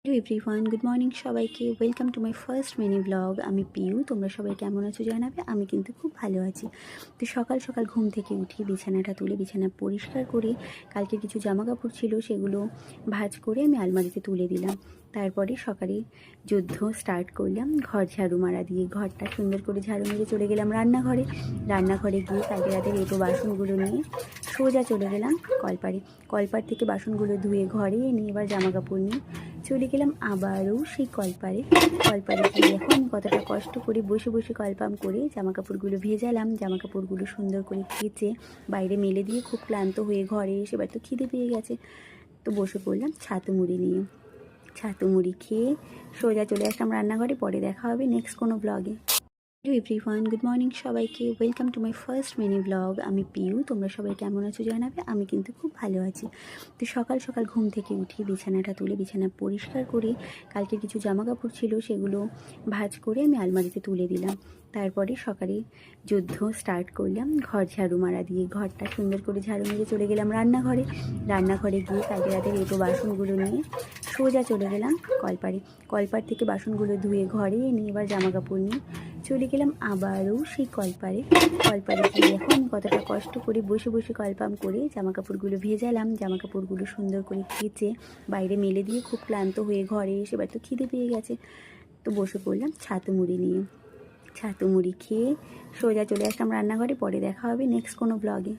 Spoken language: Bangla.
হ্যালো এভরিওয়ান, গুড মর্নিং সবাইকে। Welcome to my first mini blog. আমি পিউ। তোমরা সবাই কেমন আছো জানাবে। আমি কিন্তু খুব ভালো আছি। তো সকাল সকাল ঘুম থেকে উঠে বিছানাটা তুলে বিছানা পরিষ্কার করে কালকে কিছু জামা কাপড় ছিল সেগুলো ভাঁজ করে আমি আলমারিতে তুলে দিলাম। তারপরে সকালে যুদ্ধ স্টার্ট করলাম ঘর ঝাড়ু মারা দিয়ে। ঘরটা সুন্দর করে ঝাড়ু মেরে চলে গেলাম রান্নাঘরে গিয়ে কালকে রাতের এঁটো বাসনগুলো নিয়ে সোজা চলে গেলাম কলপারে। কলপার থেকে বাসনগুলো ধুয়ে ঘরে এনে এবার জামা কাপড় নিয়ে চলে গেলাম আবারও সেই কলপারে গিয়ে এখন আমি কতটা কষ্ট করে বসে বসে কলপাম করে জামা কাপড়গুলো ভেজালাম। জামা কাপড়গুলো সুন্দর করে কেচে বাইরে মেলে দিয়ে খুব ক্লান্ত হয়ে ঘরে এসে এবার তো খিদে পেয়ে গেছে, তো বসে পড়লাম ছাতু মুড়ি নিয়ে। ছাতু মুড়ি খেয়ে সোজা চলে আসলাম রান্নাঘরে। পরে দেখা হবে নেক্সট কোনো ব্লগে। হ্যালো এভরিওয়ান, গুড মর্নিং সবাইকে। Welcome to my first mini blog. আমি পিউ। তোমরা সবাই কেমন আছো জানাবে। আমি কিন্তু খুব ভালো আছি। তো সকাল সকাল ঘুম থেকে উঠে বিছানাটা তুলে বিছানা পরিষ্কার করে কালকে কিছু জামা কাপড় ছিল সেগুলো ভাঁজ করে আমি আলমারিতে তুলে দিলাম। তারপরে সকালে যুদ্ধ স্টার্ট করলাম ঘর ঝাড়ু মারা দিয়ে। ঘরটা সুন্দর করে ঝাড়ু মেরে চলে গেলাম রান্নাঘরে গিয়ে কালকে রাতের এঁটো বাসনগুলো নিয়ে সোজা চলে গেলাম কলপার থেকে বাসনগুলো ধুয়ে ঘরে এনে এবার জামা কাপড় নিয়ে চলে গেলাম আবারও সেই কলপারে গিয়ে এখন আমি কতটা কষ্ট করে বসে বসে কলপাম করে জামা কাপড়গুলো ভেজালাম। জামা কাপড়গুলো সুন্দর করে কেচে বাইরে মেলে দিয়ে খুব ক্লান্ত হয়ে ঘরে এসে এবার তো খিদে পেয়ে গেছে, তো বসে পড়লাম ছাতু মুড়ি নিয়ে। ছাতু মুড়ি খেয়ে সোজা চলে আসলাম রান্নাঘরে। পরে দেখা হবে নেক্সট কোনো ব্লগে।